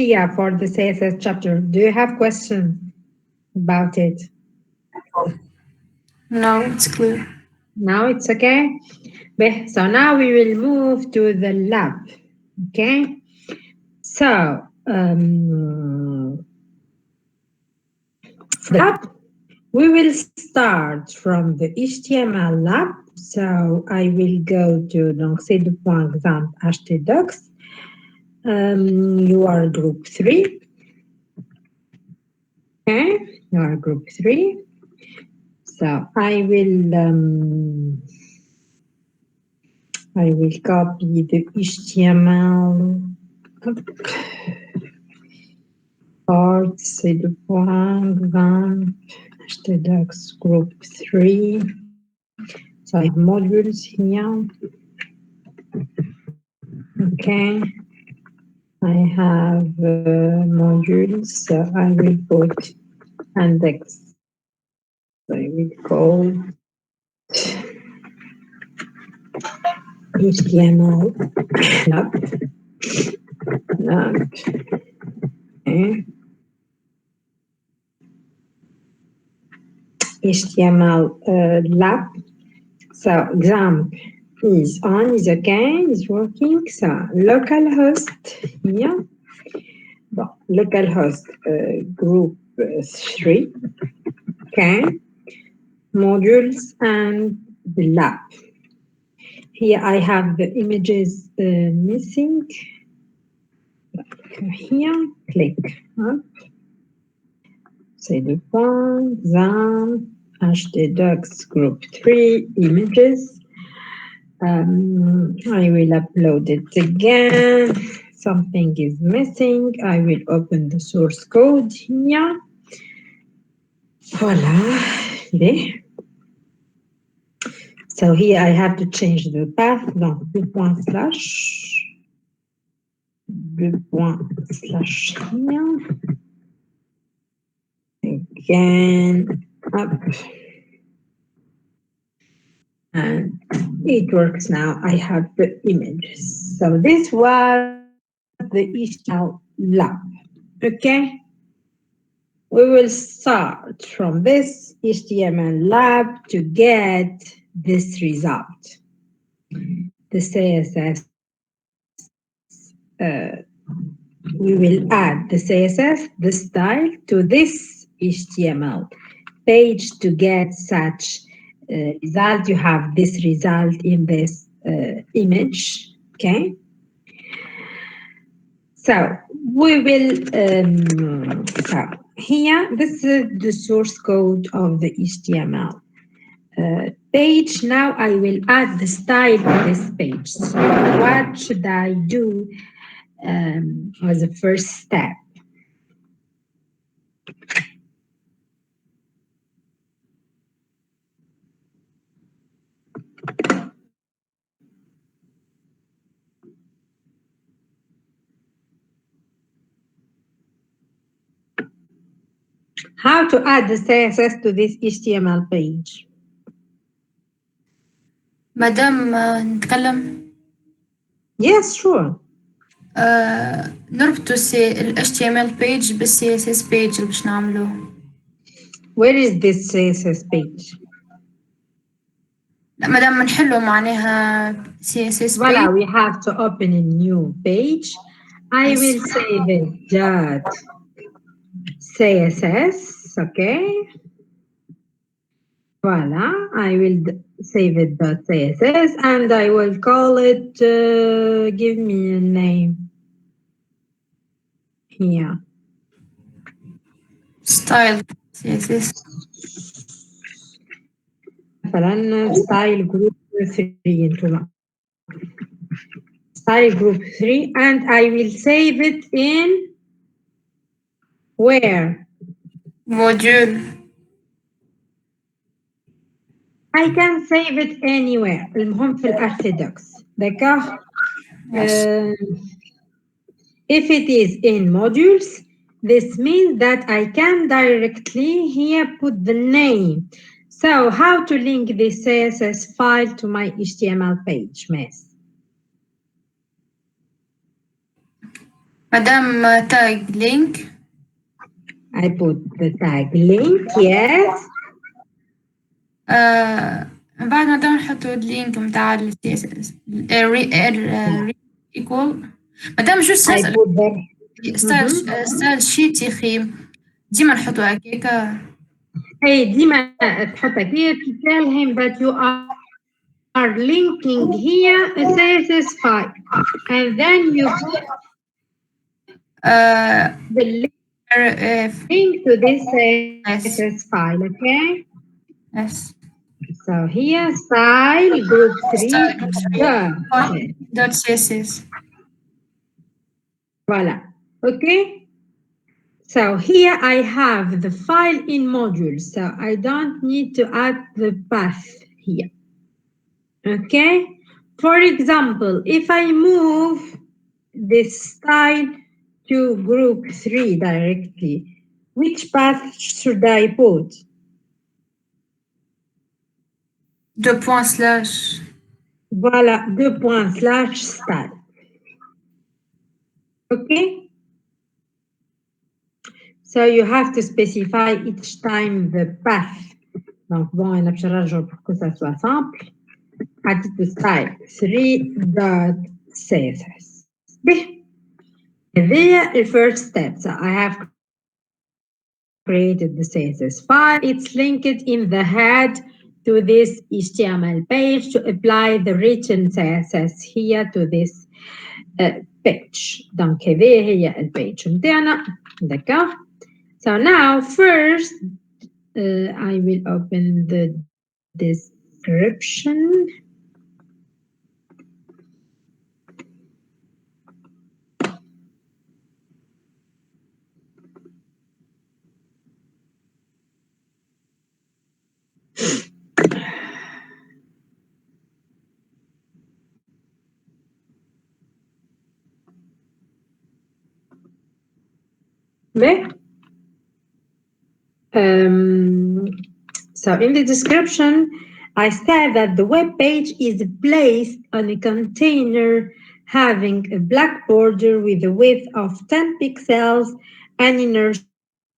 for the CSS chapter. Do you have questions about it? No, it's clear. Now it's okay? So now we will move to the lab. Okay? So, for the lab, we will start from the HTML lab. So I will go to donc c'est le point example htdocs. You are group 3. Okay, you are group 3. So I will copy the HTML part, c'est le point example htdocs group 3. So I have modules here. Okay. I have modules, so I will put index. I will call HTML lab. Okay. HTML lab. So example is on, is okay, is working. So localhost here. Well, localhost group 3. Okay. Modules and the lab. Here I have the images missing. Here, click up. C'est le point, exam, htdocs group 3 images. I will upload it again. Something is missing. I will open the source code here. Voila. So here I have to change the path. Donc, le point slash here. Again, up. And it works now. I have the images. So this was the HTML lab. Okay. We will start from this HTML lab to get this result. The CSS, we will add the CSS, the style to this HTML page to get such result. You have this result in this image, okay? So we will, so here, this is the source code of the HTML page. Now I will add the style to this page. So what should I do as a first step? How to add the CSS to this HTML page? مدام نتكلم. Yes, sure. نربطو ال HTML page بال CSS page اللي باش نعملوه. Where is this CSS page? لا مدام نحلو معناها CSS page. Voilà, we have to open a new page. I will save it dot CSS, okay? Voila, I will save it dot CSS and I will call it, give me a name here. Style CSS. مثلا style group 3 style group 3 and I will save it in where? Module. I can save it anywhere. المهم في الارثوذكس. D'accord? If it is in modules, this means that I can directly here put the name. So how to link this CSS file to my HTML page, Miss? Madame tag link. I put the tag link, yes. من بعد مادام نحطو اللينك متاع ال CSS equal مادام جوست I نسأل put the ستايل شيت يا أخي ديما نحطو هكاكا. hey ديما تحطها كي to tell him that you are linking here a CSS file and then you put the link to this CSS file, okay? Yes. So here style group 3 dot CSS. Voila. Okay. So here I have the file in modules. So I don't need to add the path here. Okay. For example, if I move this style to group 3 directly, which path should I put? // Voila, // Okay. So you have to specify each time the path. Donc, bon, أنا باش نرجعو pour que ça soit simple. حطيت style 3.css. هذايا the first step. So I have created the CSS file. It's linked in the head to this HTML page to apply the written CSS here to this page. Donc, هذه هي البيج متاعنا. D'accord. So now first I will open the description. So in the description, I said that the web page is placed on a container having a black border with a width of 10 pixels, an inner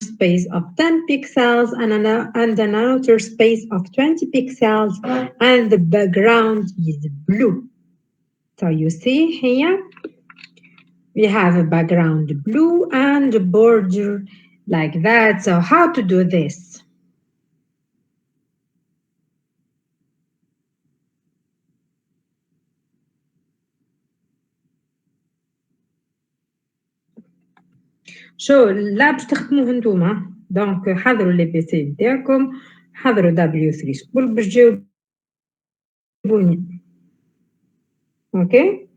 space of 10 pixels, and an outer space of 20 pixels, and the background is blue. So you see here, we have a background blue and a border like that. So how to do this? شو لا باش تخدموه انتوما دونك حضروا لي بي سي نتاعكم حضروا W3 School باش تجاوبوني اوكي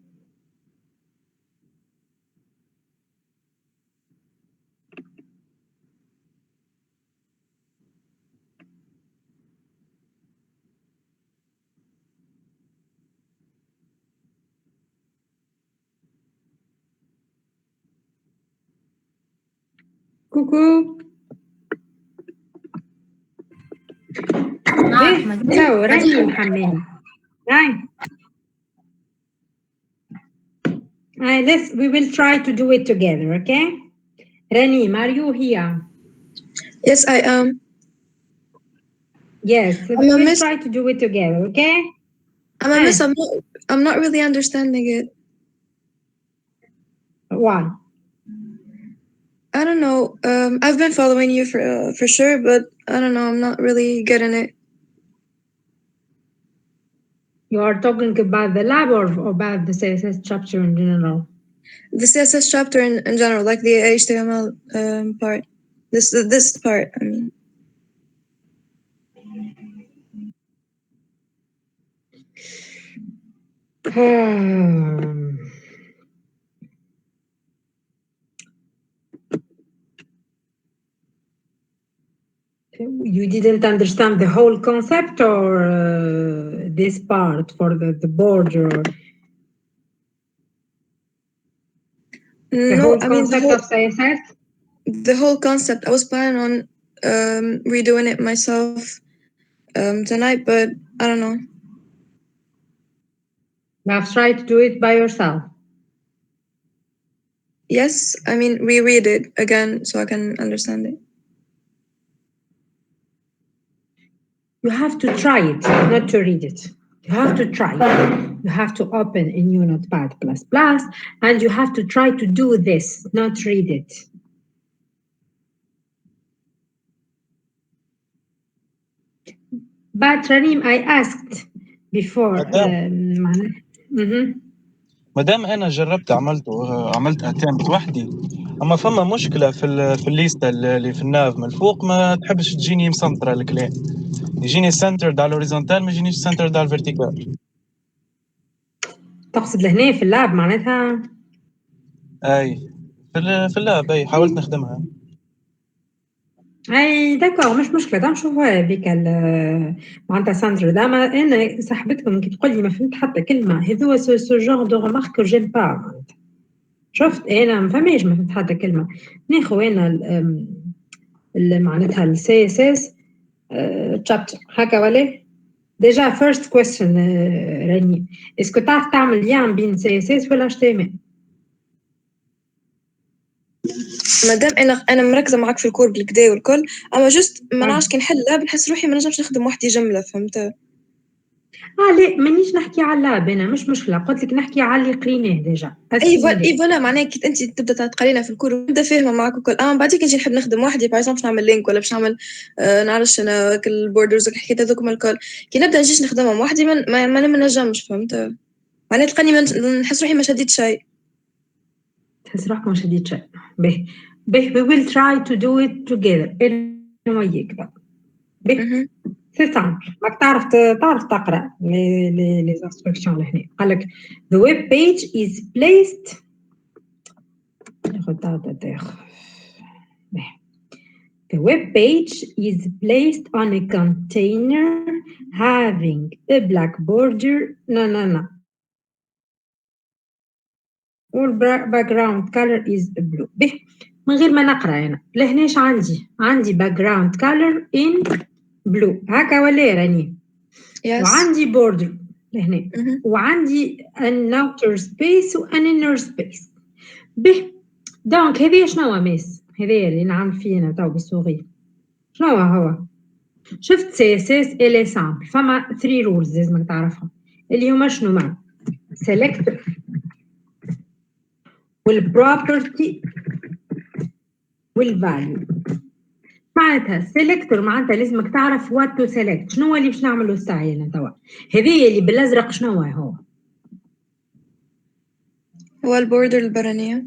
كوكو تو راني محملة we will try to do it together, okay? Ranim, are you here? Yes, I am. Yes, we will try to do it together, okay? Miss, I'm not really understanding it. Why? I don't know. I've been following you for sure, but I don't know. I'm not really getting it. You are talking about the lab or about the CSS chapter in general? The CSS chapter in general, like the HTML part. This part, I mean. You didn't understand the whole concept or this part for the border? The whole concept of CSS? The whole concept. I was planning on redoing it myself tonight, but I don't know. Now try to do it by yourself. Yes, I mean reread it again so I can understand it. You have to try it, not to read it. You have to try it. You have to open a new Notepad++, and you have to try to do this, not read it. But Ranim, I asked before. مادام انا جربت عملت اتمت وحدي، اما فما مشكله في الليسته اللي في الناف من الفوق، ما تحبش تجيني مسنطره الكلام، يجيني سنترد على الهوريزونتال ما يجينيش سنترد على الفيرتيكال. تقصد لهنا في اللاب معناتها؟ اي في اللاب، اي حاولت نخدمها. اي داكور، مش مشكله، نشوفوها هذيك معناتها ساندرا. داما انا صاحبتكم كي تقول لي ما فهمت حتى كلمه، هذو سو جونغ دو ريمارك جيم با. شفت انا ما فهميش، ما فهمت حتى كلمه. ناخذ انا معناتها السي اس اس تشابتر هكا ولا ديجا. فيرست كويستشن راني، اسكو تعرف تعمل ليان بين سي اس اس ولا اتش تي ام ال؟ مادام انا مركزه معاك في الكور بالكدا والكل، اما جست ما نعرفش كي نحلها بنحس روحي ما نجمش نخدم وحدي جمله، فهمت؟ لا مانيش نحكي على اللاب انا، مش مشكله، قلت لك نحكي على اللي قريناه ديجا. اي فوالا معناها كي انت تبدا تقرينا في الكور ونبدا فاهمه معاك وكل، اما بعديك نجي نحب نخدم وحدي، باغ باش نعمل لينك ولا باش نعمل نعرفش انا البوردرز الحكايات هذوكم الكل، كي نبدا نجيش نخدمهم وحدي ما نجمش، فهمت؟ معناها تلقاني نحس روحي ما شديت شيء. تحس روحك ما شديت شيء. باهي we will try to do it together. انا وياك بقى. باهي سي سامبل، راك تعرف تقرا لي انستركسيون لهنا. قال لك the web page is placed. The web page is placed on a container having a black border. No. background color is blue. به من غير ما نقرا انا لهناش عندي background color in blue هكا ولا راني؟ وعندي border لهنا وعندي an outer space و an inner space. به دونك هذه شنو ميس؟ هذه اللي نعمل فيه انا تو بالصغير. شنو هو؟ شفت سي اس اس الي سامبل، فما 3 رولز لازمك تعرفهم اللي هما شنو معنى select والبروبرتي والفاليو. معناتها سيلكتور معناتها لازمك تعرف وات تو سيلكت، شنو اللي باش نعملو الساعه انا توا. هذه اللي بالازرق شنو هو البوردر البرانيه،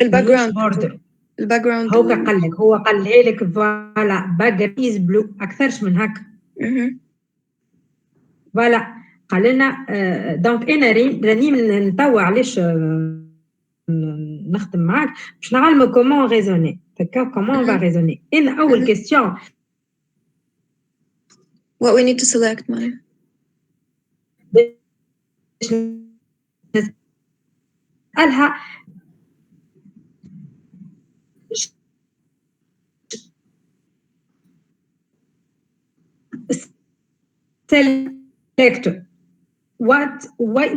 الباك جراوند. الباك جراوند هو قال لك، هو قالها لك فوالا باك از بلو، اكثرش من هكا. فوالا قال لنا دونك انا راني نتوا علاش نخدم معاك باش نعلمك كومون ريزوني. D'accord, comment on va raisonner? En أول question. What we need to select, Maya. نسألها select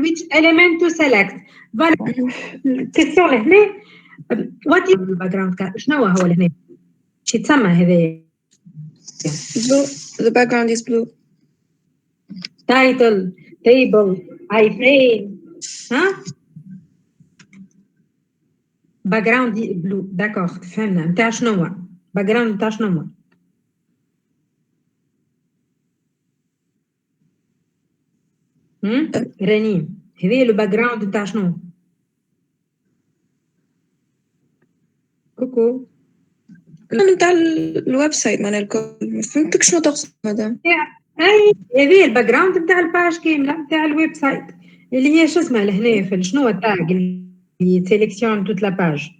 which element to select. Voilà. الكيستيون لهنا what is the background؟ شنو هو لهنا؟ شو يتسمى هذايا؟ Blue. The background is blue. Title, table, iframe. ها؟ background blue. d'accord فهمنا. نتاع شنو هو؟ background نتاع شنو هو؟ رنين هذايا لو background نتاع شنو؟ كوكو نتاع الويب سايت معناها الكل، ما فهمتك شنو تقصد مدام. اي هذه الباك جراوند نتاع الباج كامله نتاع الويب سايت اللي هي شو اسمها لهنا في شنو التاج اللي سيليكسيون توت لا باج.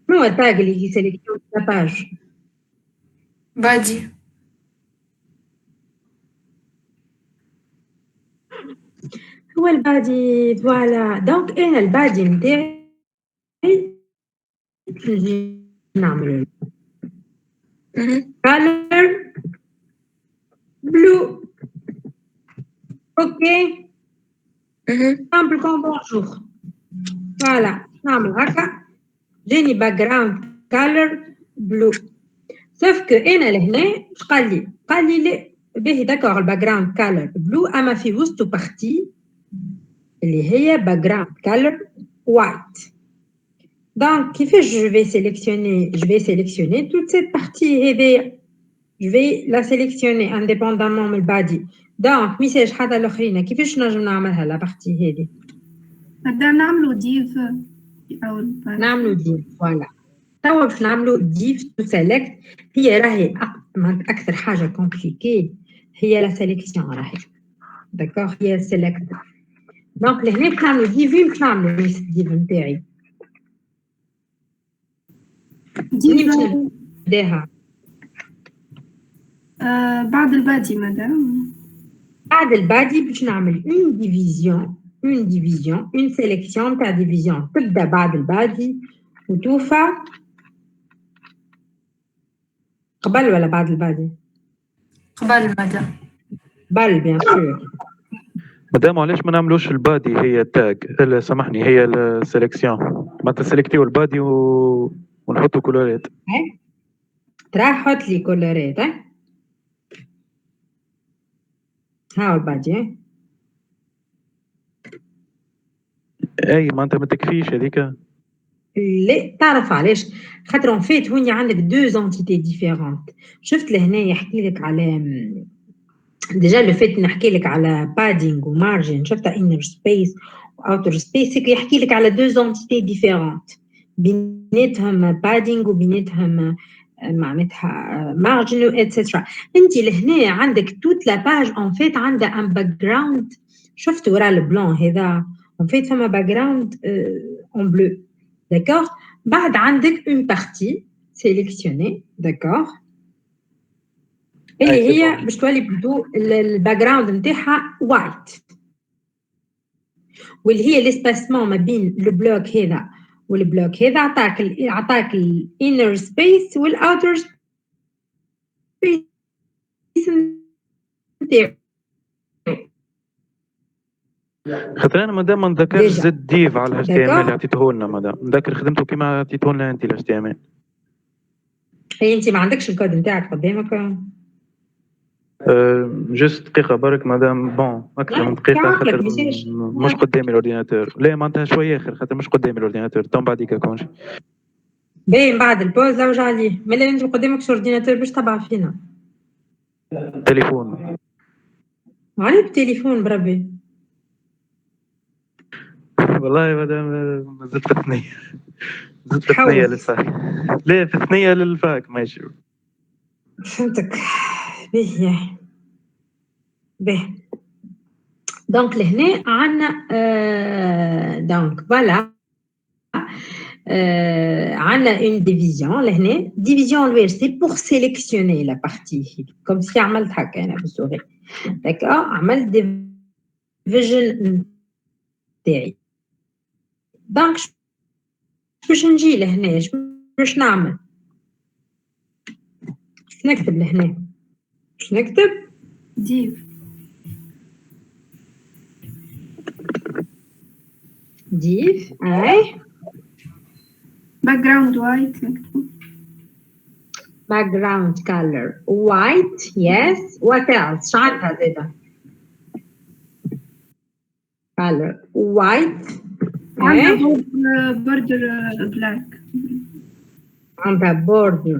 شنو التاج اللي سيليكسيون توت لا باج؟ بادي. هو البادي فوالا. دونك انا البادي نتاعي نجي نعمل color blue اوكي سامبل كون بونجور فوالا نعمل هكا جاني باك جراوند كالر بلو سوف كو انا لهنا اش قال لي لا باهي داكوغ الباك جراوند كالر بلو اما في وسطو بارتي اللي هي باك جراوند كالر وايت دونك كيفاش جو في سيليكسيوني توت سيت بارتي هذه جو في لا سيليكسيوني انديبوندامون من البادي دونك ميساج حتى الاخرين كيفاش نجم نعملها لا بارتي هذه نقدر نعملوا ديف أو نعملوا ديف فوالا توا باش نعملوا ديف تو سيلكت هي راهي اكثر حاجه كومبليكي هي لا سيليكسيون راهي داكوغ هي سيلكت دونك لهنا باش نعملوا ديف باش نعملوا ليست ديف نتاعي ديف نبداها بعد البادي مدام بعد البادي باش نعمل اون ديفيزيون اون سيليكسيون تاع ديفيزيون تبدا بعد البادي وتوفى قبل ولا بعد البادي؟ قبل مدام قبل بيان سور مادام علاش ما نعملوش البادي هي التاج سامحني هي السيليكسيون ما تسلكتيو البادي ونحطوا كولورات ترى حط لي كولورات هاو البادي اي ما انت ما تكفيش هذيك لا تعرف علاش خاطر اون فيت هوني عندك دو زونتيتي ديفيرونت شفت لهنا يحكي لك على ديجا لو فيت نحكي لك على بادينغ ومارجن شفتها انر سبيس واوتر سبيس يحكي لك على دو زونتيتي ديفيرونت بيناتهم بادينغ وبيناتهم معناتها مارجن اتسيترا انت لهنا عندك توت لا باج اون فيت عندها ان باك جراوند شفت ورا البلون هذا اون فيت فما باك جراوند اون بلو داكوغ بعد عندك اون بارتي سيليكسيوني داكوغ اللي هي باش تولي بلوتو الباك جراوند نتاعها وايت واللي هي ليسباسمون ما بين البلوك هذا والبلوك هذا عطاك الانر سبيس والاوتر سبيس نتاعو خاطر انا مادام ما نذكرش زد ديف على الاتش تي ام اللي عطيته لنا مادام نذكر خدمته كيما عطيته لنا انت الاتش تي ام انت ما عندكش الكود نتاعك قدامك جست دقيقة برك مادام بون أكثر من دقيقة خاطر مش قدامي الأورديناتور لا معناتها شوية آخر خاطر مش قدامي الأورديناتور تو بعديك كونش باين بعد البوز رجع ليه مالا أنت قدامكش أورديناتور باش تبع فينا تليفون علي بالتليفون بربي والله مادام زدت ثنية زدت ثنية للفاك لا في ثنية للفاك ماشي فهمتك باهي باهي دونك لهنا عندنا دونك فوالا عندنا اون ديفيزيون لهنا ديفيزيون الواش سي بور سيليكسيوني لا بارتي كوم سي عملت هكا انا بالسوري داكا عملت ديفيجن تاعي دونك باش نجي لهنا باش نعمل نكتب لهنا باش نكتب ديف اي background white background color white yes what else شعرتها زيادة color white عندها border black عندها border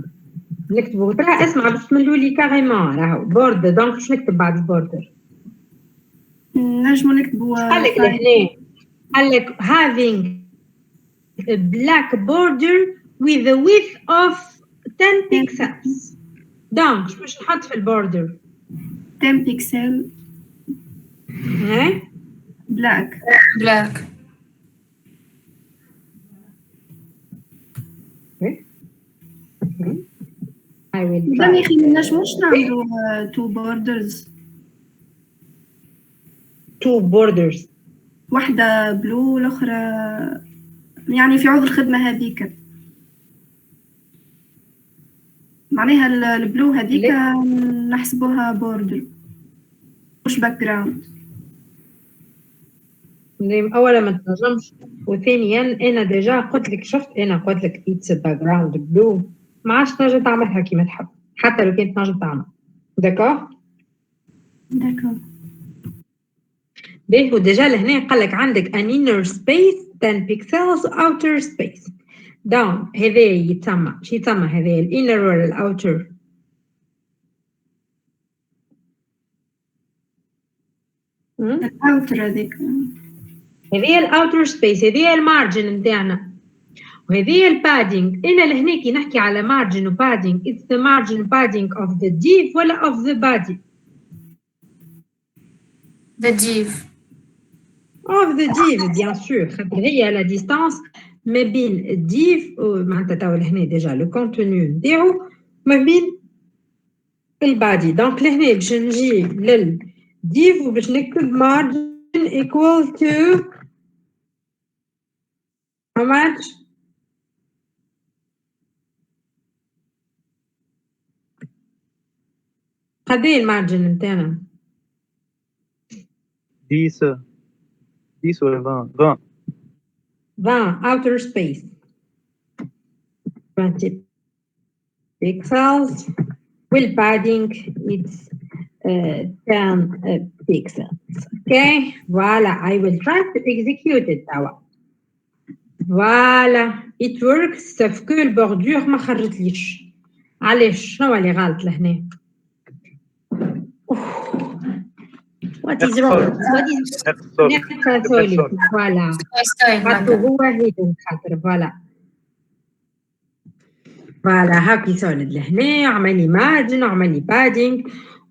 نكتبوا ترى اسمع بس تملوا لي كاريمون راهو border دونك باش نكتب بعد البوردر نجموا نكتبوا قال لك لهنا قال لك having a black border with a width of 10 pixels دونك باش نحط في البوردر 10 بيكسل ها black I will يا اخي نجموش نعملوا two borders واحدة بلو والأخرى يعني في عوض الخدمة هذيك معناها البلو هذيك نحسبوها بوردر مش باك جراوند اولا ما تنجمش، وثانيا انا ديجا قلت لك، شفت انا قلت لك اتس باك جراوند بلو، ما عادش تنجم تعملها كيما تحب حتى لو كانت تنجم تعمل. داكور داكور. باهي، وديجا لهنا قال لك عندك an inner space 10 pixels outer space. داون هذا يتسمى شو يتسمى؟ هذا الانر ولا الاوتر؟ الاوتر هذيك. هذه الاوتر سبيس، هذه المارجن نتاعنا، وهذه البادينج. انا لهنا كي نحكي على مارجن وبادينج، it's the margin padding of the div ولا of the body؟ the div. of the div bien sûr، خاطر هي لا ديستانس ما بين الديف معناتها تو لهنا ديجا لو كونتوني نتاعو ما بين البادي. دونك لهنا باش نجي للديف وباش نكتب مارجن equal to how much؟ قد ايه المارجن نتاعنا؟ 10 ولا 20 outer space 20 pixels والpadding it's 10 pixels. Okay, voila, I will try to execute it now. Voilà, it works, sauf que البوردور ما خرجتليش. علاش؟ شنو اللي غلط لهنا؟ What is wrong? What is catholic? Voilà. خاطر هو هيك خاطر فوالا. فوالا هاكي سولد لهنا، عمل لي مارجن وعمل لي بادينغ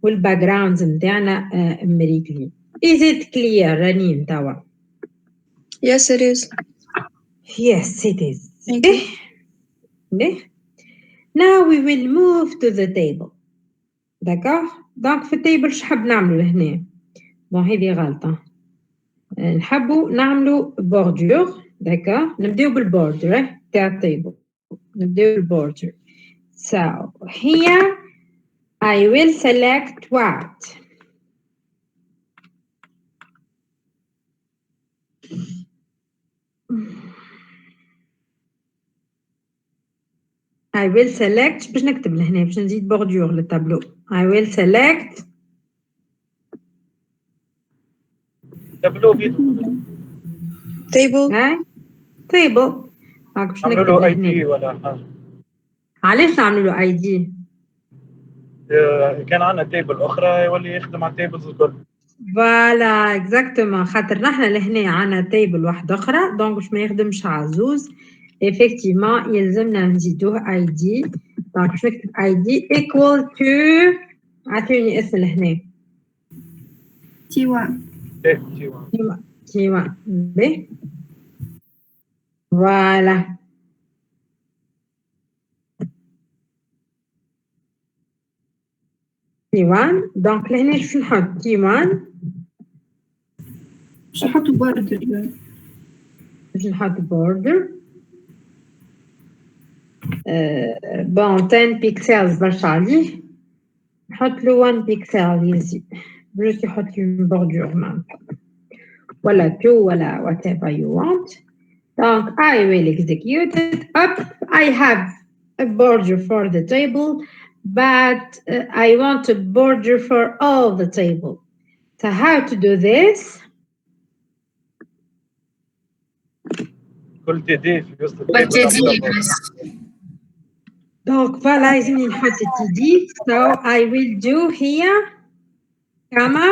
والباك جراوندز نتاعنا مريكلين. Is it clear رنين توا؟ Yes it is. Yes it is. Thank you. Now we will move to the table. داكوغ؟ دونك في التيبل شو حاب نعملو لهنا؟ بون هذه غلطة. نحبو نعملو بوردور. داكوغ؟ نبداو بالبوردر تاع التيبل. نبداو بالبوردر. So here I will select what? I will select باش نكتب لهنا باش نزيد بوردور للتابلو. I will select تابلو table. هاي table. هاك باش نكتب عملوا له اي لهنا. دي ولا حاجه. علاش نعملوا له اي دي؟ كان عندنا تيبل اخرى يولي يخدم على التيبلز الكل. فوالا اكزاكتومون، خاطر نحنا لهنا عندنا تيبل واحده اخرى دونك باش ما يخدمش عزوز effectivement يلزمنا نزيدوه اي دي. دونك باش نكتب اي دي equal to، عطيوني اسم لهنا. T1. T1 باهي فوالا. T1 دونك لهنا باش نحط T1 باش نحطو بوردر. باش نحط border بون 10 بيكسلز برشا عليه، نحط له 1 بيكسل يزيد باش يحط لي بوردور معناتها ولا 2 ولا whatever you want. Donc I will execute it. Up, I have a border for the table, but I want a border for all the table. So how to do this? كل تي دي في وسط Donc voilà, لازمني نحط TD. So I will do here كما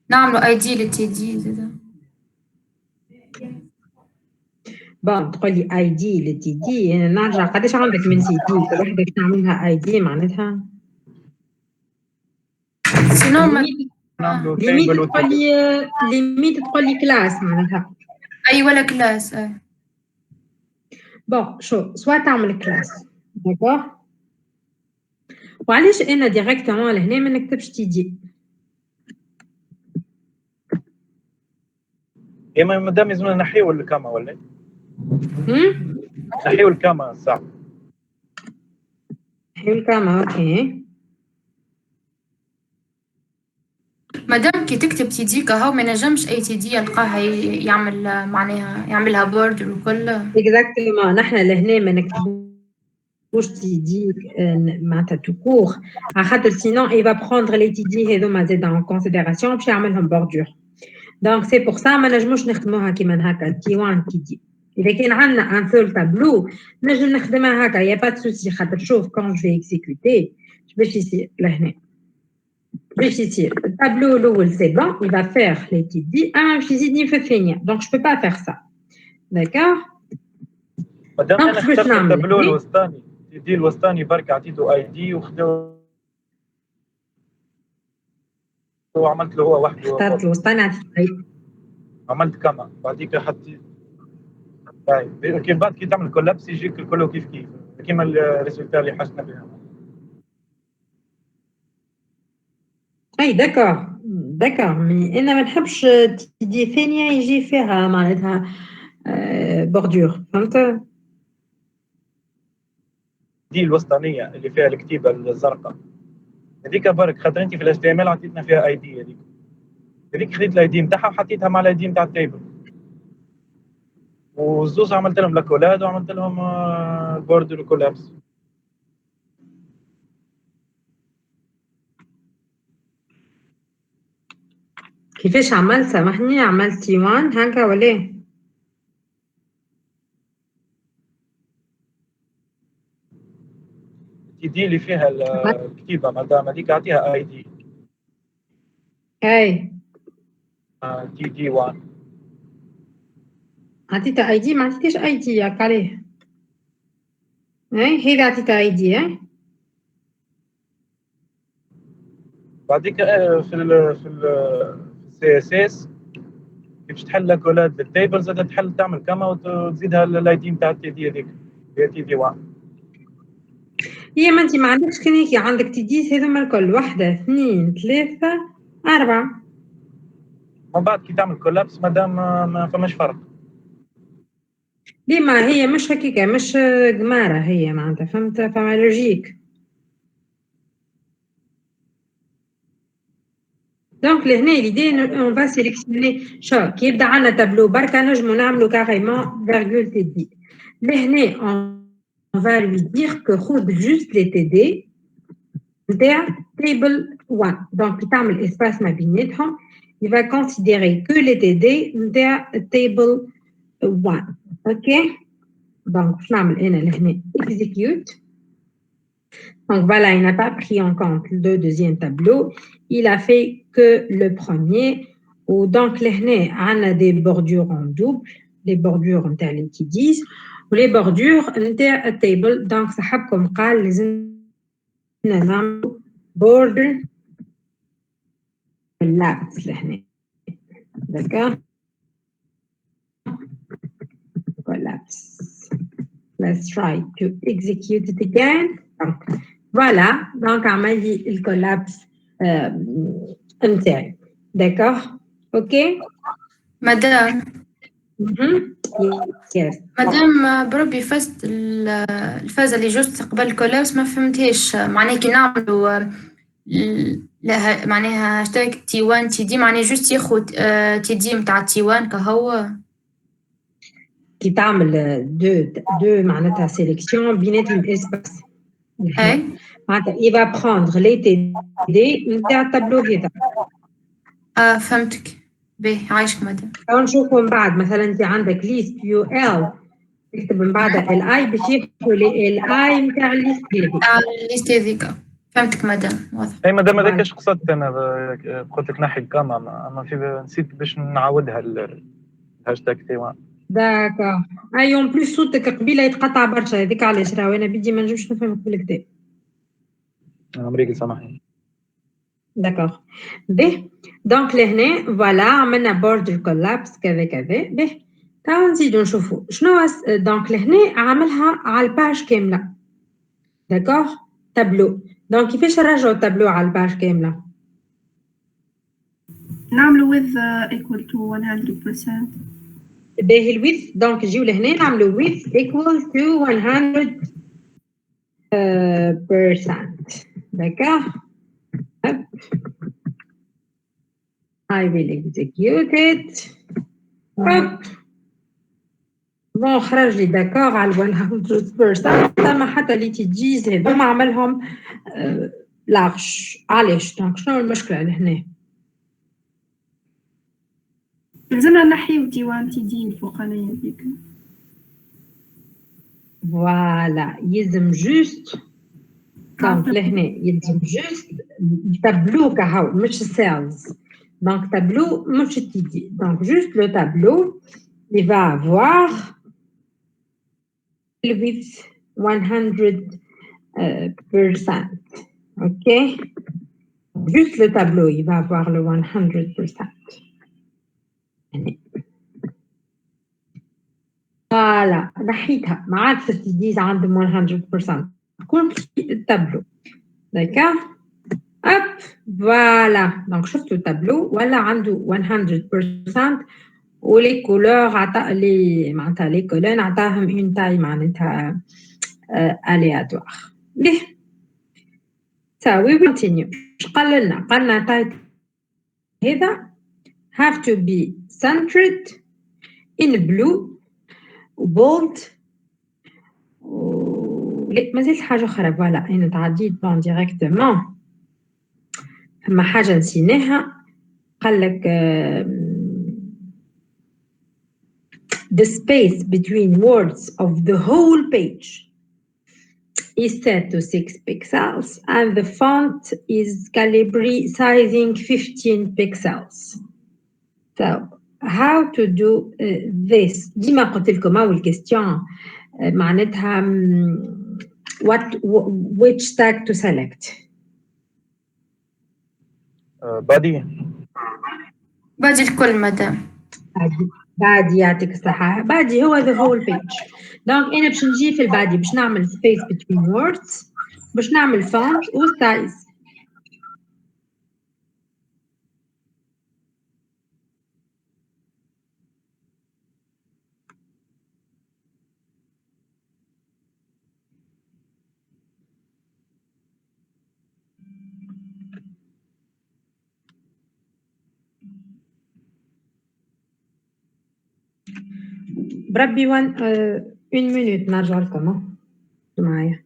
نعملوا اي دي للتي دي زادا. بون تقول لي اي دي للتي دي، نرجع قداش عندك من تي دي؟ كل وحده تعملها اي دي معناتها سينو ليميت تقول لي ليميت تقول لي كلاس معناتها اي ولا كلاس. اي بون شو سوا تعمل كلاس داكوغ. وعلاش انا ديريكتومون لهنا ما نكتبش تي دي؟ اما مادام لازمنا نحيو الكاما ولا نحيو الكاما صح. نحيو الكاما اوكي. مادام كي تكتب تي دي كهو ما نجمش اي تي دي يلقاها يعمل معناها يعملها بوردر وكل. اكزاكتومون نحن لهنا ما نكتبوش تي دي معناتها تو كور على خاطر سينون اي فا بروندر لي تي دي هذوما زاد اون كونسيديراسيون باش يعملهم بوردور. دونك سي بور سا ما نجموش نخدموها كيما هكا تي 1 تي دي. اذا كان عندنا ان سول تابلو نجم نخدمها هكا يا با سوسي خاطر شوف كون جو اكزيكوتي باش يصير لهنا باش يصير التابلو الاول سي بون il va faire les TD باش يزيدني في الثانيه دونك جو بو با فير سا داكور. مادام دونك انا باش اخترت نعمل التابلو الوسطاني تي دي الوسطاني برك عطيته اي دي وعملت له هو وحده اخترت الوسطاني عطيت عملت كما بعديك حطيت كي بعد كي تعمل كولابس يجيك الكل كيف كيف كيما الريزولتا اللي حسنا بها. اي داكور مي انا ما نحبش تي دي ثانيه يجي فيها معناتها بوردور فهمت. دي الوسطانيه اللي فيها الكتيبه الزرقاء هذيك برك خاطر انت في الاش تي ام ال عطيتنا فيها اي دي هذيك خديت الاي دي نتاعها وحطيتها مع الاي دي نتاع التيبل والزوز عملت لهم لاكولاد وعملت لهم بوردر وكولابس. كيفاش عملت سامحني عملت تي 1 هكا ولا تي دي اللي فيها الكتيبه مادام هذيك اعطيها اي دي اي تي دي 1 عطيتها اي دي ما عطيتيش اي دي ياك عليه اي هي عطيتها اي دي اي بعديك في السي اس اس كيفاش تحل لاكولاد للتيبل زاد تحل تعمل كما وتزيدها الاي دي نتاع التي دي هذيك هي تي دي 1. هي ما انت ما عندكش كلينيكي عندك تي دي هذوما الكل 1 2 3 4 من بعد كي تعمل كولابس مادام ما فماش فرق. ديما هي مش هكيكا مش قمارة هي معناتها فهمت فما لوجيك. دونك لهنا ليدي اون فا سيليكسيوني شو كي يبدا عندنا تابلو بركا نجمو نعملو كاريمون فيرغول تي دي لهنا اون فا لوي دير كو خذ جوست لي تي دي نتاع تيبل 1 دونك كي تعمل اسباس ما بيناتهم il va considérer que les TD نتاع table 1 ok donc je نعمل هنا لهنا execute donc voilà il n'a pas pris en compte le deuxième tableau il a fait que le premier ou donc لهنا عندنا des bordures en double les bordures نتاع les qui disent ou les bordures نتاع table donc صاحبكم قال لازم نعمل border collapse لهنا d'accord collapse let's try to execute it again donc voilà donc عمل لي الكولابس نتاعي d'accord ok مادام yes مادام بربي فزت الفازة اللي جوست قبل الكولابس ما فهمتهاش معناها كي نعملوا لها معناها هاشتاج تي 1 تي دي معناها جوست ياخد تي دي متاع تي 1 كهو كي تعمل دو معناتها سيليكسيون بيناتهم اسباس اي معناتها il va prendre les TD نتاع التابلو هذا فهمتك باهي عايشك مادام نشوفوا من بعد مثلا انت عندك ليست يو ال تكتب من بعدها الاي باش ياخذوا الاي نتاع الليست هذه الليست هذيك فهمتك مادام واضح. اي مادام هذاك اش قصدت انا قلت لك نحي الكاما اما في نسيت باش نعاودها الهاشتاج تي 1 داكا اي اون بليس صوتك قبيله يتقطع برشا هذيك علاش راهو انا بدي ما نجمش نفهمك بالكدا امريكي سامحني داكوغ به دونك لهنا فوالا عملنا بوردر كولابس كذا كذا به تعالوا نزيدو نشوفوا شنو دونك لهنا عاملها على الباج كامله داكوغ تابلو دونك كيفاش نرجعوا التابلو على الباج كامله نعملوا with equal to 100%. باهي الويث دونك نجيو لهنا نعملوا with equal to 100% داكوغ I will execute it. Hop. بون خرج لي داكور على 100%. ما حتى اللي تجيز هذوما عملهم لارج. علاش؟ دونك شنو المشكلة لهنا؟ لازمنا نحيو T1 T2 الفوقانية هذيك. فوالا يلزم جوست دونك لهنا يلزم جوست تابلو كهو مش سيلز. دونك تابلو مش تي دي. دونك جوست لو تابلو il va avoir with 100%. Ok? Juste le tableau, il va avoir le 100%. Voilà, نحيتها ما عاد تديز عندهم 100%. كل التابلو. D'accord? Hop, voilà. Donc شفتوا التابلو ولا عنده 100% ولي كولور عطا لي معناتها لي كولون عطاهم اون تاي معناتها aléatoire. ليه؟ So we will continue. قال لنا تايت هذا have to be centered in blue bold لا مازال حاجة أخرى فوالا أنا تعديت بون ديريكتومون. فما حاجة نسيناها قال لك the space between words of the whole page is set to 6 pixels and the font is Calibri sizing 15 pixels. So how to do this? ديما قلت لكم أول question معناتها which tag to select. بادي الكل مدام. بادي يعطيك الصحة. بادي هو the whole page. دونك أنا باش نجي في البادي باش نعمل space between words باش نعمل font و size. بربي une minute نرجع لكم معايا.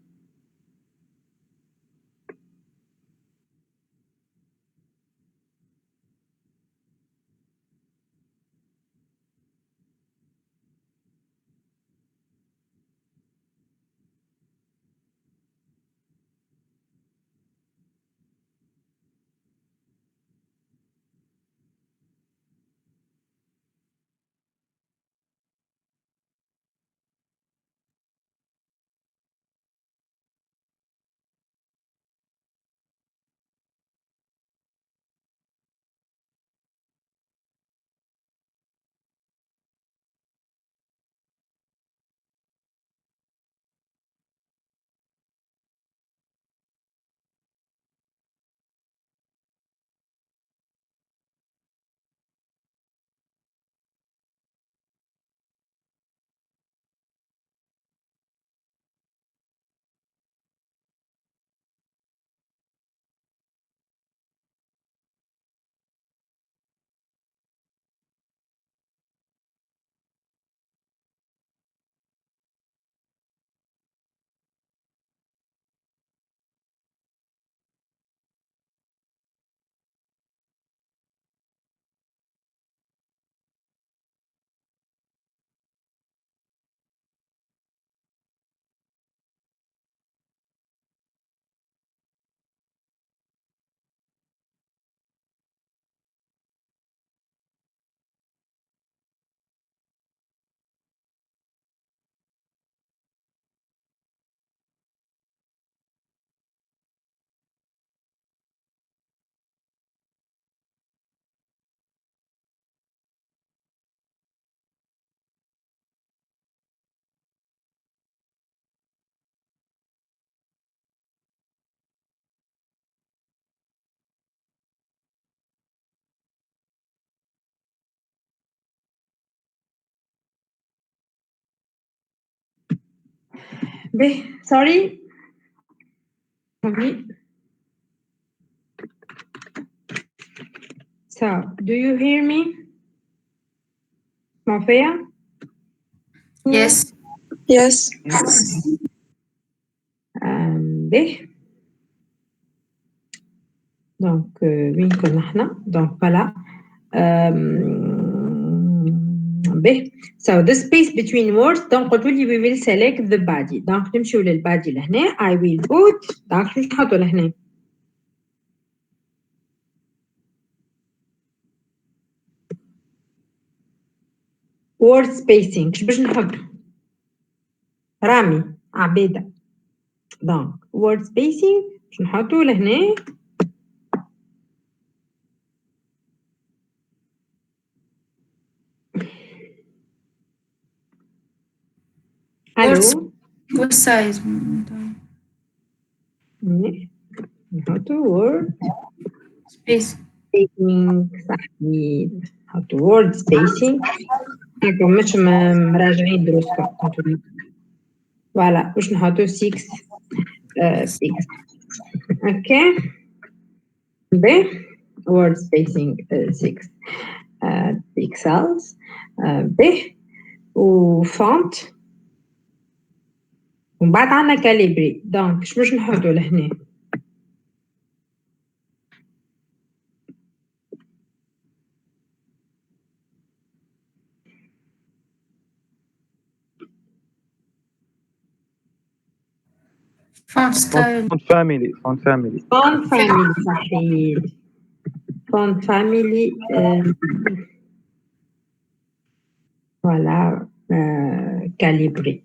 sorry. So, do you hear me? اسمعوا فيا؟ Yes. Yes. به. Donc, وين كنا احنا؟ Donc, voilà. به. So, the space between words, donc قلتوا لي we will select the body. Donc, نمشيو للبادي لهنا. I will put. Donc, شو نحطوا لهنا؟ word spacing. شو باش نحطوا؟ رامي عبيدة. Donc, word spacing باش نحطوا لهنا. الو. What size? نحطوا word Space. spacing صحيح. نحطوا word spacing. هاكا مش مراجعين دروسكم. فوالا باش نحطوا 6 اوكي. ب word spacing 6 pixels. ب و font. ومن بعد عندنا كاليبري. دونك شو باش نحطوا لهنا؟ Font style. فونت فاميلي font family صحيح. font family voilà كاليبري.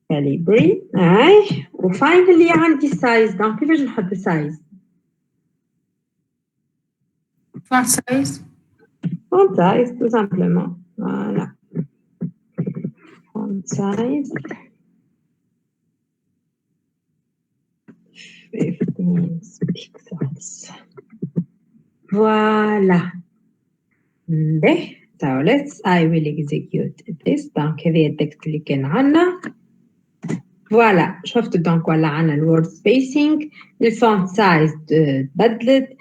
كاليبري هاي. وفاينلي عندي سايز. دونك كيفاش نحط سايز؟ Font size. font size tout simplement. Voilà. font size 15 pixels. Voilà. So I will execute this. Donc هذه التكست اللي كان عنا. فوالا شفت. دونك ولا عنا الورد سبيسينج. الفونت سايز تبدلت.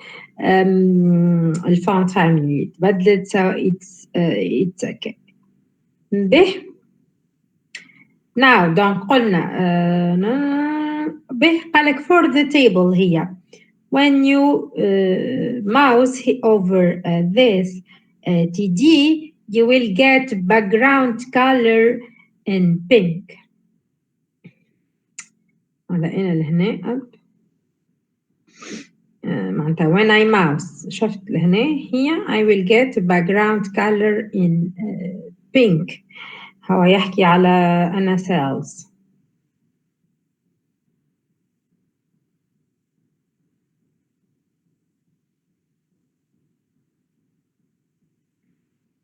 الفونت فاميلي تبدلت. so it's okay. به now دونك قلنا به قالك for the table هي when you mouse over this TD you will get background color in pink. هذا أنا لهنا up. معناتها when I mouse شفت لهنا هي I will get background color in pink. هو يحكي على أنا cells.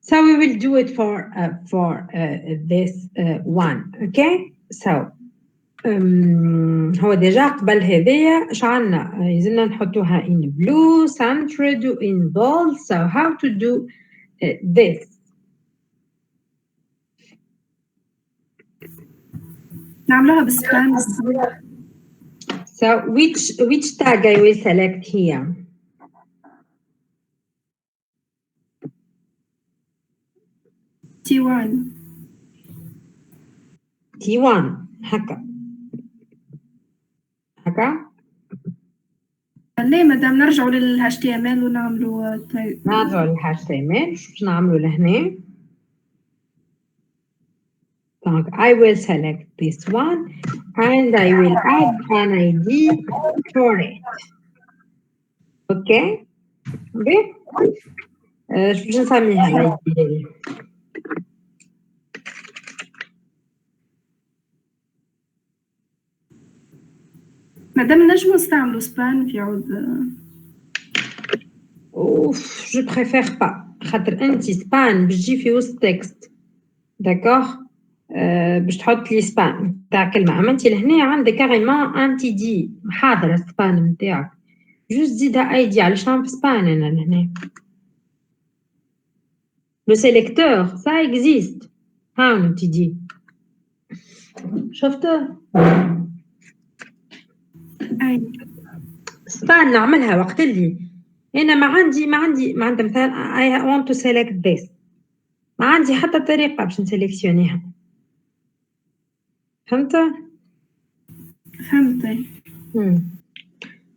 So we will do it for this one. Okay. So هو ديجا قبل هذيا اش عندنا؟ يزلنا نحطوها in blue, centered, in bold. So how to do this? نعملوها بسبان. So which tag I will select here? T1. T1 هكا. هكا. ليه مادام نرجعوا لل HTML ونعملوا نرجعوا لل HTML. شو باش نعملوا لهنا؟ Donc I will select this one and I will add an ID for it. Okay. شو باش نسميها الايدي هذه؟ مادام نجموا نستعملوا سبان في عود. اوف جو بريفير با. خاطر انت سبان باش تجي في وسط تكست. داكوغ. باش تحط لي سبان تاع كلمه. اما انت لهنا عندك كاريمون انت دي حاضره السبان نتاعك. جوست زيدها اي دي. علاش نعمل سبان انا لهنا؟ لو سيليكتور سا اكزيست. ها انت دي شفته؟ أي. سبان نعملها وقت اللي أنا ما عندي مثلا I want to select this ما عندي حتى طريقة باش نسلكسيونيها فهمت؟ فهمت.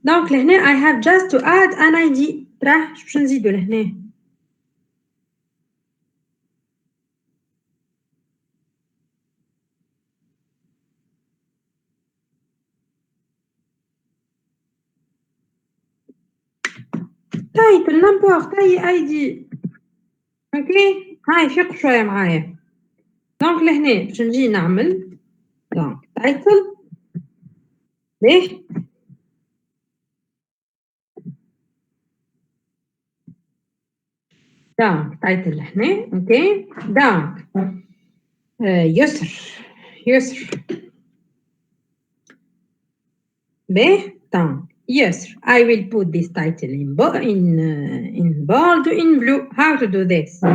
دونك لهنا I have just to add an ID راه باش نزيدو لهنا تايتل نمبورت أي ID اوكي هاي فيق شوية معايا دونك لهنا باش نجي نعمل دونك تايتل ليه دونك تايتل لهنا اوكي دونك يسر به دونك يسر I will put this title in bold in blue how to do this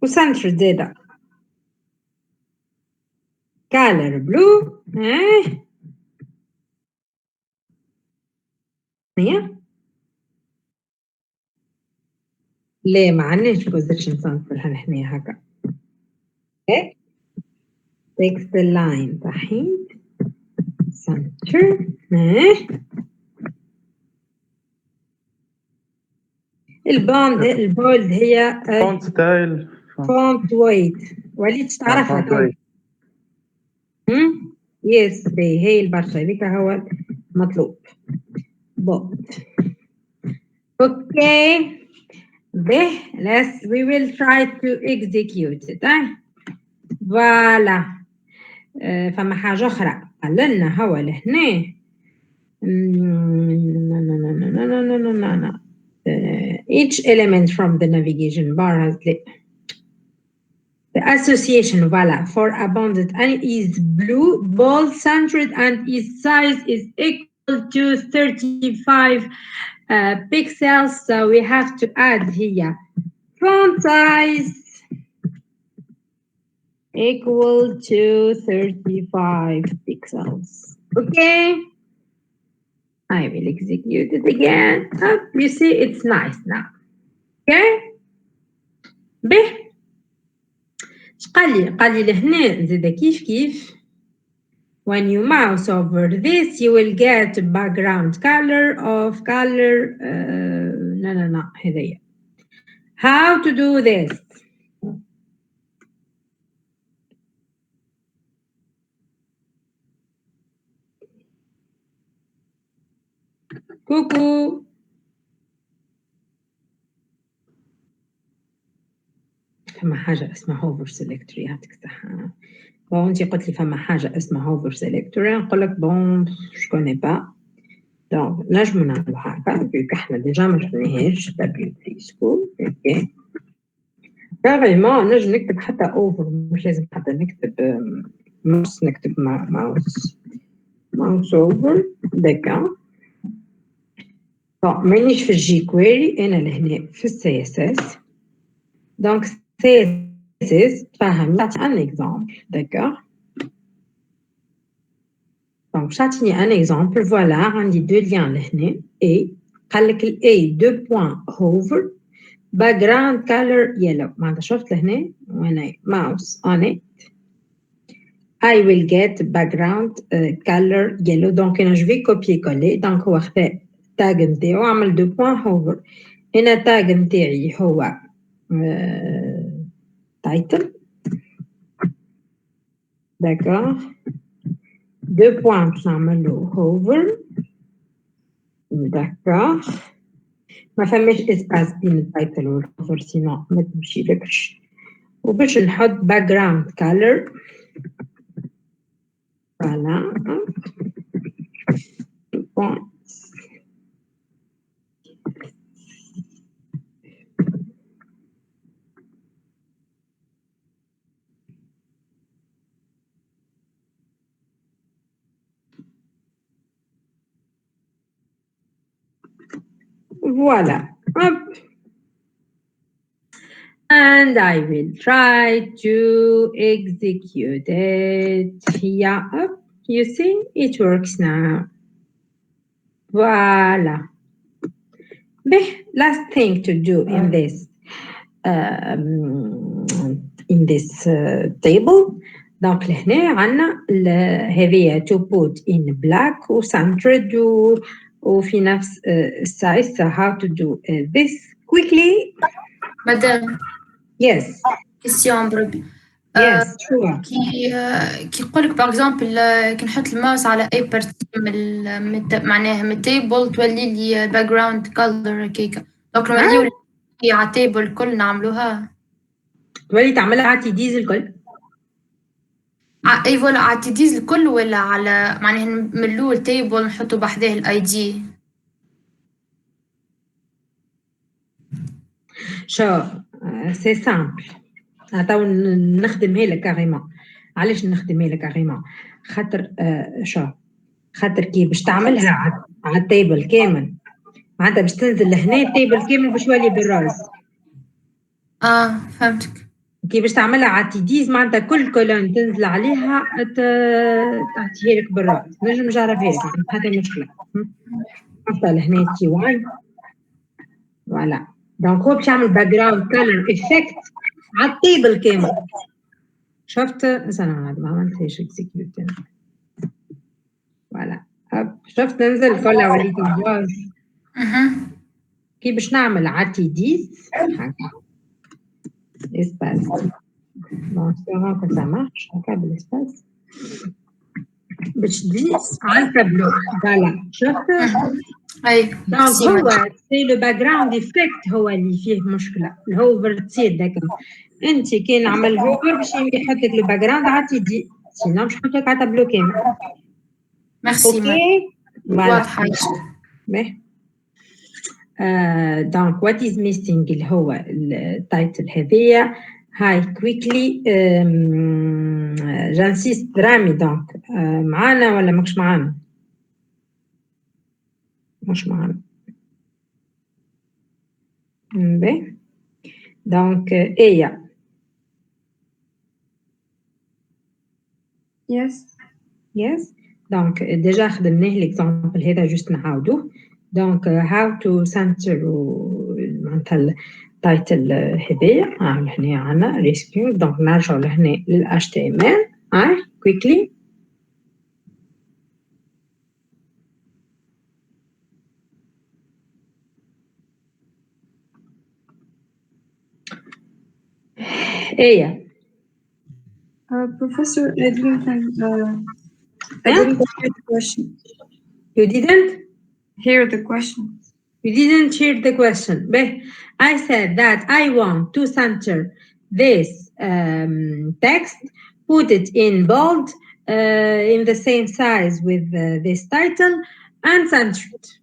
وسنتر زيادة color blue هي ليه ما عندناش position سنتر هنا هكا text line تحت center البولد هي فونت ستايل فونت ويت وليت تعرفها تو يس هي البرشا هذيك هو المطلوب بولد اوكي به we will try to execute it فوالا فما حاجة أخرى قال لنا هو لهنا each element from the navigation bar has the association voila for abundant and is blue bold centered and its size is equal to 35 pixels so we have to add here font size equal to 35 pixels okay I will execute it again you see it's nice now okay به قال لي لهنا زيدا كيف when you mouse over this you will get background color of color no هذيا how to do this كوكو فما حاجة اسمها هوفر سيلكتور يعطيك الصحة بون انتي قلت لي فما حاجة اسمها هوفر سيلكتور نقول لك بون جو كوني با دونك نجمو نعملو هكا فيك احنا ديجا ما شفناهاش تابلو بري سكول اوكي فريمون نجم نكتب حتى اوفر مش لازم حتى نكتب ماوس نكتب ماوس اوفر دكا بون مانيش في الجي كويري انا لهنا في السي اس اس دونك CSS تفهم نعطي ان اكزامبل داكوغ دونك باش تعطيني ان اكزامبل فوالا عندي دو ليان لهنا اي قال لك الاي دو بوين هوفر باك جراوند كولر يلو معناتها شفت لهنا وانا ماوس اون ات I will get background color yellow donc انا جو في كوبي كولي دونك هو خدا التاج نتاعو عمل دو بوين هوفر هنا التاج نتاعي هو title d'accord deux points باش نعملو hover d'accord ما فماش اسباس بين التايتل والهوفر سينو ما تمشيلكش وباش نحط background color فوالا Voilà. Hop. And I will try to execute it here. Up. You see, it works now. Voilà. last thing to do in this table. Donc لهنا عندنا هذه to put in black و centered وفي نفس السايز. So how to do this quickly? مادام Yes. كيستيون بربي Yes, sure. كي يقول لك باغ اكزومبل كي نحط الماوس على اي بارتي معناها من التيبل تولي لي باك جراوند كولر هكاكا دونك نوليو على التيبل الكل نعملوها تولي تعملها على تيديز الكل. اي فوالا على تيديز الكل ولا على معناها نملوه التيبل نحطو بحذاه الاي دي. شو سي سامبل. تو نخدمها لك كاريمون. علاش نخدمها لك كاريمون؟ خاطر خاطر كي باش تعملها على التيبل كامل معناتها باش تنزل لهنا التيبل كامل باش يولي بالراس. فهمتك. كي باش تعملها على تيديز معناتها كل كولون تنزل عليها تعطيها لك بالراس. نجم نجربها لك هذا مشكله. نحطها لهنا تي 1 فوالا. دونك هو باش يعمل باك جراوند كولر افكت على التيبل كامل. شفت مثلا ما عملتش اكزيكيوت فوالا. شفت ننزل كلها وليت الجواز. كي باش نعمل على تيديز هكا اسباس بون سيغون كو سا مارش هكا بالاسباس باش تجي على التابلو فوالا. شفت اي دونك هو سي لو باك جراوند افكت هو اللي فيه مشكله. الهوفر تصير داك انت كي نعمل هوفر باش يحط لك لو باك جراوند على تيدي سينو باش نحط لك على التابلو كامل. ميرسي اوكي واضحه. donc what is missing اللي هو التايتل هذيا. هاي كويكلي جانسيست رامي. دونك معانا ولا ماكش معانا؟ مش معانا. باهي دونك ايه yes دونك ديجا خدمناه ليكزامبل هذا جوست نعاودوه. دونك how to center معناتها التايتل هذايا هنا عندنا ريسكيو. دونك نرجعوا لهنا لل HTML quickly. ايه Professor, I didn't hear the question. You didn't Hear the question. You didn't hear the question. But I said that I want to center this text, put it in bold, in the same size with this title, and center it.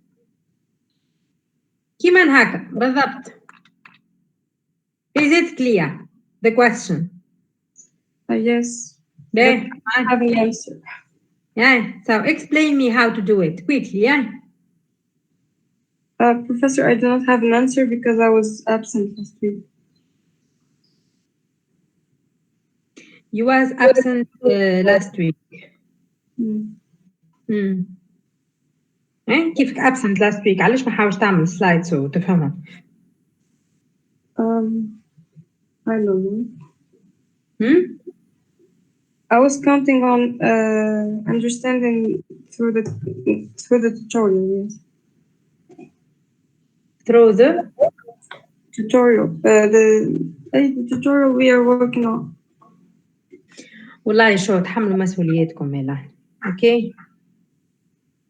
كيما هكا بالضبط. Is it clear? The question. Yes. There. I have an answer. Yeah. So explain me how to do it quickly. Yeah. Professor, I do not have an answer because I was absent last week. You was absent last week. كيفك absent last week؟ علاش ما حاولش تعمل slides وتفهمها؟ I don't know. I was counting on understanding through the tutorial. Yes. Through the tutorial. The tutorial we are working on. والله شو تحملوا مسؤولياتكم يلا. اوكي.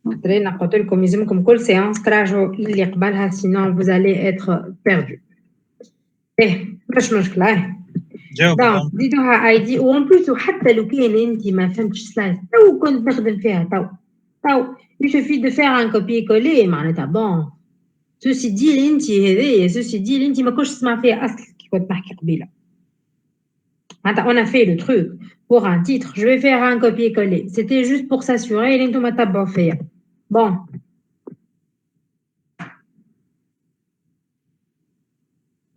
خاطرين قلت لكم يلزمكم كل سيانس تراجعوا اللي قبلها سينون vous allez être perdu. مش مشكلة. دونك زيدوها اي دي وان بلوس. وحتى لو كان انت ما فهمتش سلايد تو كنت نخدم فيها تو يشوفي دو فير ان كوبي كولي معناتها بون. سوسي دي اللي انت هذايا سوسي دي اللي انت ما كنتش تسمع فيها اصلا كي كنت نحكي قبيله. معناتها اون في لو تروك pour un titre je vais faire un copier coller. C'était juste pour s'assurer اللي انتم تتبعوا فيها. بون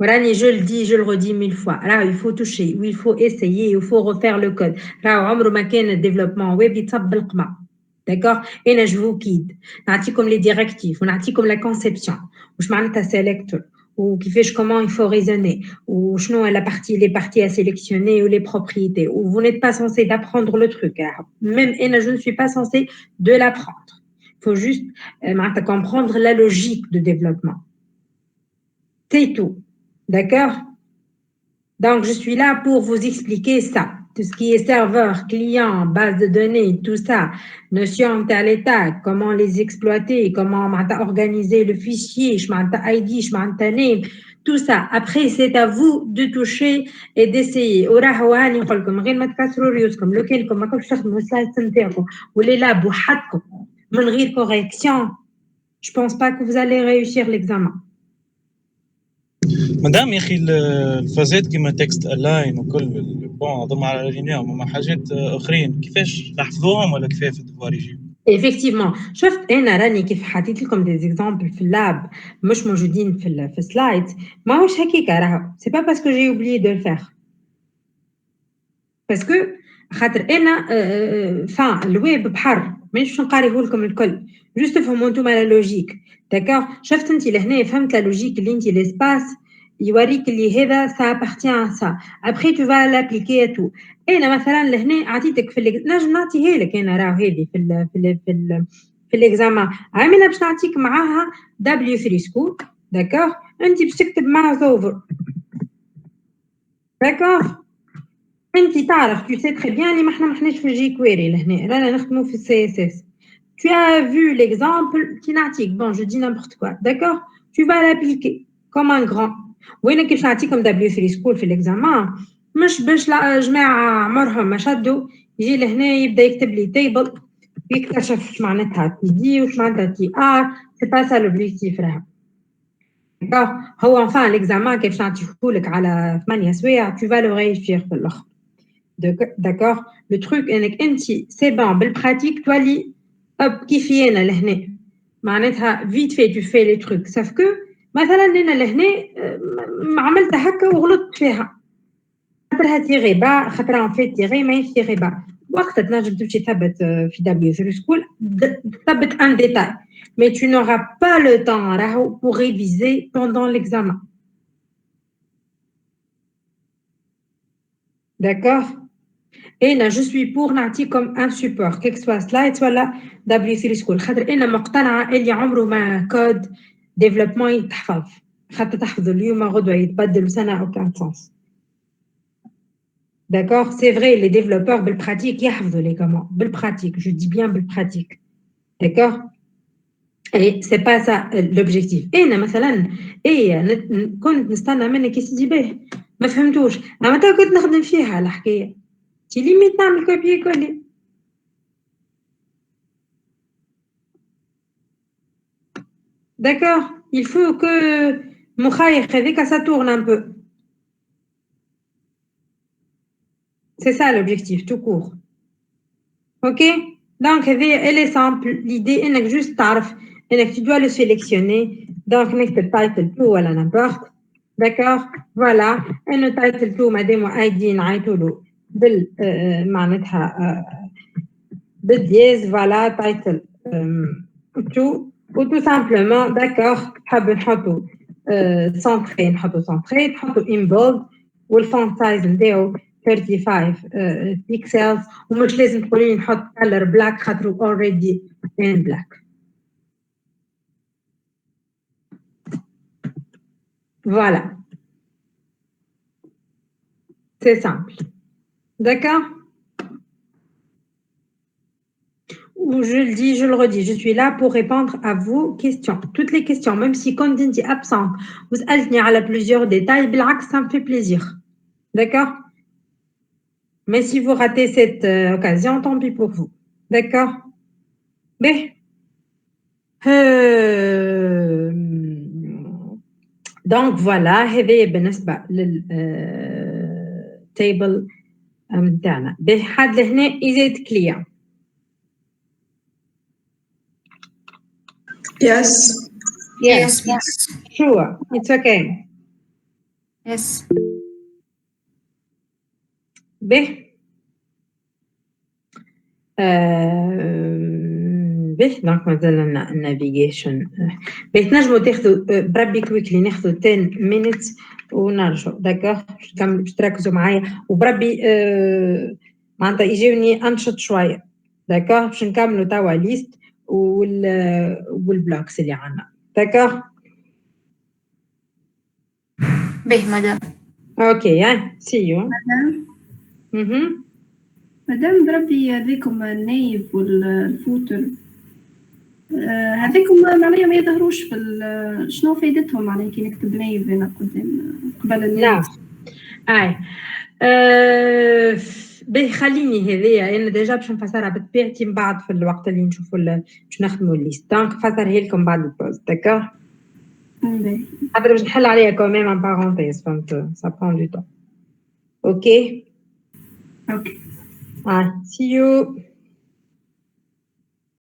وراني je le dis je le redis 1000 fois. Là il faut toucher, il faut essayer, il faut refaire le code. راه عمره ما كان الديفلوبمون ويب يتصب بالقمع. D'accord. Et là je vous guide. نعطيكم les directives ونعطيكم la conception واش معناتها sélector وكيفاش comment il faut raisonner وشنو les parties à sélectionner ou les propriétés ou vous n'êtes pas censé d'apprendre le truc même je ne suis pas censée de l'apprendre. Il faut juste comprendre la logique de développement. C'est tout. D'accord? Donc, je suis là pour vous expliquer ça. Tout ce qui est serveur, client, base de données, tout ça, notion à l'état, comment les exploiter, comment organiser le fichier, ID, name, tout ça. Après, c'est à vous de toucher et d'essayer. Correction, je ne pense pas que vous allez réussir l'examen. مادام يا اخي الفازات كيما تكست الاين وكل بون هذوما على لينيهم هما حاجات اخرين كيفاش نحفظوهم ولا كيفاه في الدفوار يجيو؟ Effectivement, شفت انا راني كيف حطيت لكم دي زيكزامبل في اللاب مش موجودين في السلايد ماهوش هكاك راهو سي با باسكو جي اوبليي دو الفير باسكو خاطر انا الويب بحر مانيش نقاريه لكم الكل جوست فهموا انتم لا لوجيك داكور شفت انت لهنا فهمت لا لوجيك اللي انت ليسباس يوريك اللي هذا سا ابارتيان سا ابري تو فا لابليكي تو انا مثلا لهنا عطيتك في نجم نعطيها لك انا راه هذه في الاكزامان عامله باش نعطيك معاها دبليو 3 سكول داكور انت باش تكتب معها سوفر داكور انت تعرف tu sais très bien اللي ما احناش في الجي كويري لهنا رانا نخدموا في السي اس اس tu as vu l'exemple qui نعطيك bon je dis n'importe quoi d'accord tu vas l'appliquer comme un grand وين كيفاش نعطيكم دبليو 3 سكول في الاكزامان مش باش جماعه عمرهم ما شدوا يجي لهنا يبدا يكتب لي تيبل يكتشف واش معناتها تي دي واش معناتها تي ار سي با سا لوبجيكتيف راه هو enfin l'examen كيفاش نعطيهولك على 8 سوايع tu vas le réussir في الاخر d'accord le truc انك انت سي بون بالبراتيك تولي كيفي انا لهنا معناتها فيت في tu fais les trucs sauf que مثلا انا لهنا عملت هكا وغلطت فيها خاطرها تيغي با خاطرها في تيغي ما تيغي با وقتها تنجم تمشي تثبت في دبليو 3 سكول تثبت ان ديتاي mais tu n'auras pas le temps pour réviser pendant l'examen. D'accord? Et là, je suis pour نعطي comme un support, quel que soit slide ولا W3 School. خاطر أنا مقتنعة اللي عمره ما كود développement يتحفظ. خاطر تحفظ اليوم غدوة يتبدل سنة aucun sens. D'accord? C'est vrai, les développeurs بالpratique يحفظوا les comment. بالpratique, je dis bien بالpratique. D'accord? Et c'est pas ça l'objectif. انا مثلا كنت نستنى منك يا سيدي باهي ما فهمتوش اما تا كنت نخدم فيها الحكايه تي ليميت نعمل كوبي كولي d'accord il faut que مخايخ هذيك ça tourne un peu c'est ça l'objectif tout court ok donc elle est simple l'idée انك juste تعرف انك tu dois le sélectionner donc نكتب title to ولا n'importe d'accord voilà انه title to مادام ID نعيطوا له بال معناتها بالدياز voilà title to ou tout simplement d'accord حاب نحطوا centré نحطوا centré نحطوا in bold والfont size نتاعو 35 pixels ومش لازم تقولي نحط color black خاطر already in black voilà c'est simple d'accord ou je le dis, je le redis, je suis là pour répondre à vos questions. Toutes les questions, même si quand vous êtes absente, vous allez à plusieurs détails, ça me fait plaisir. D'accord? Mais si vous ratez cette occasion, tant pis pour vous. D'accord? Mais, donc voilà, هذا بالنسبة للتابل متاعنا. بحد لهنا إذا كليا. Yes. Yes. Sure, it's okay. Yes. به به دونك مازال النافيغيشن باش تنجموا تاخذوا بربي كويكلي ناخذوا 10 minutes ونرجعوا داكوغ باش نكملوا باش تركزوا معايا وبربي معناتها يجيوني انشط شويه داكوغ باش نكملوا توا ليست والبلوكس اللي عندنا داكوغ به مدام. اوكي ها سي يو مادام بربي هذيكم النايف والفوتر هذيكم معناها ما يظهروش في شنو فايدتهم معناها كي نكتب نايف هنا قبل النايف؟ لا باهي خليني هذيا انا ديجا باش نفسرها بطبيعتي من بعد في الوقت اللي نشوفوا باش نخدموا الليست دونك نفسرها لكم بعد البوز داكوغ خاطر باش نحل عليها كوميم ان بارونتيز فهمت سا برون دو طون اوكي اوكي see you